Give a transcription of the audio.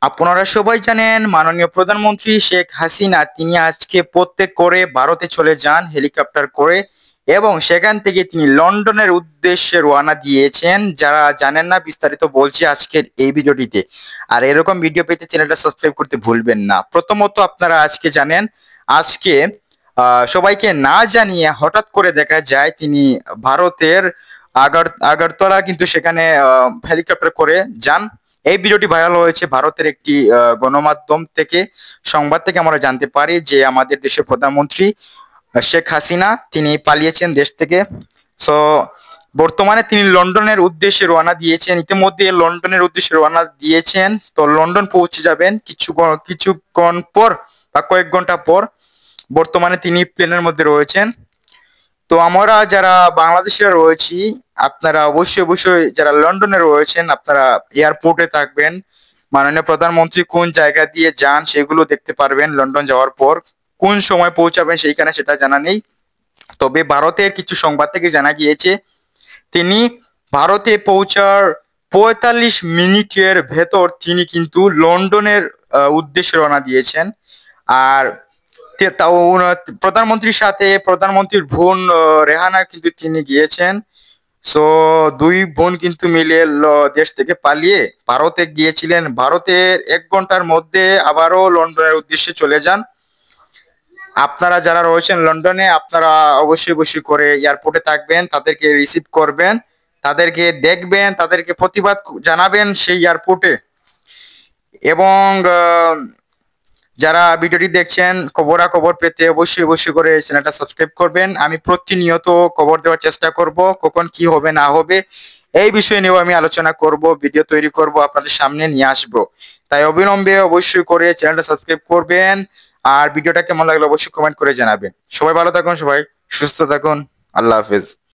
আপনারা সবাই জানেন মাননীয় প্রধানমন্ত্রী শেখ হাসিনা তিনি আজকে প্রত্যেক করে ভারতে চলে যান হেলিকপ্টার করে এবং সেখান থেকে তিনি লন্ডনের উদ্দেশ্যে রওনা দিয়েছেন। যারা জানেন না বিস্তারিত বলছি আজকের এই ভিডিওটিতে। আর এরকম ভিডিও পেতে চ্যানেলটা সাবস্ক্রাইব করতে ভুলবেন না। প্রথমত আপনারা আজকে জানেন আজকে সবাইকে না জানিয়ে হঠাৎ করে দেখা যায় তিনি ভারতের আগরতলা কিন্তু সেখানে হেলিকপ্টার করে যান। এই ভিডিওটি ভাইরাল হয়েছে ভারতের একটি গণমাধ্যম থেকে, সংবাদ থেকে আমরা জানতে পারি যে আমাদের দেশের প্রধানমন্ত্রী শেখ হাসিনা তিনি পালিয়েছেন দেশ থেকে। সো বর্তমানে তিনি লন্ডনের উদ্দেশ্যে রওনা দিয়েছেন, ইতিমধ্যে লন্ডনের উদ্দেশ্যে রওনা দিয়েছেন। তো লন্ডন পৌঁছে যাবেন কিছুক্ষণ পর বা কয়েক ঘন্টা পর। বর্তমানে তিনি প্লেনের মধ্যে রয়েছেন। তো আমরা যারা বাংলাদেশিরা রয়েছি, আপনারা অবশ্যই অবশ্যই যারা লন্ডনে রয়েছেন আপনারা এয়ারপোর্টে থাকবেন। মাননীয় প্রধানমন্ত্রী কোন জায়গা দিয়ে যান সেগুলো দেখতে পারবেন লন্ডন যাওয়ার পর। কোন সময় পৌঁছাবেন সেইখানে সেটা জানা নেই। তবে ভারতের কিছু সংবাদ থেকে জানা গিয়েছে তিনি ভারতে পৌঁছার 45 মিনিটের ভেতর তিনি কিন্তু লন্ডনের উদ্দেশ্যে রওনা দিয়েছেন। আর তাও প্রধানমন্ত্রীর সাথে প্রধানমন্ত্রীর বোন রেহানা কিন্তু তিনি গিয়েছেন। সো দুই বোন কিন্তু মিলে দেশ থেকে পালিয়ে ভারতে গিয়েছিলেন। ভারতের 1 ঘন্টার মধ্যে আবারও লন্ডনের উদ্দেশ্যে চলে যান। আপনারা যারা রয়েছেন লন্ডনে আপনারা অবশ্যই অবশ্যই করে এয়ারপোর্টে থাকবেন, তাদেরকে রিসিভ করবেন, তাদেরকে দেখবেন, তাদেরকে প্রতিবাদ জানাবেন সেই এয়ারপোর্টে। এবং যারা ভিডিওটি দেখছেন খবরাখবর পেতে অবশ্যই অবশ্যই করে চ্যানেলটা সাবস্ক্রাইব করবেন। আমি প্রতিনিয়ত খবর দেওয়ার চেষ্টা করব, কখন কি হবে না হবে এই বিষয় নিয়েও আমি আলোচনা করব, ভিডিও তৈরি করব, আপনাদের সামনে নিয়ে আসব। তাই অবিলম্বে অবশ্যই করে চ্যানেলটা সাবস্ক্রাইব করবেন। আর ভিডিওটা কেমন লাগলো অবশ্যই কমেন্ট করে জানাবেন। সবাই ভালো থাকুন, সবাই সুস্থ থাকুন। আল্লাহ হাফেজ।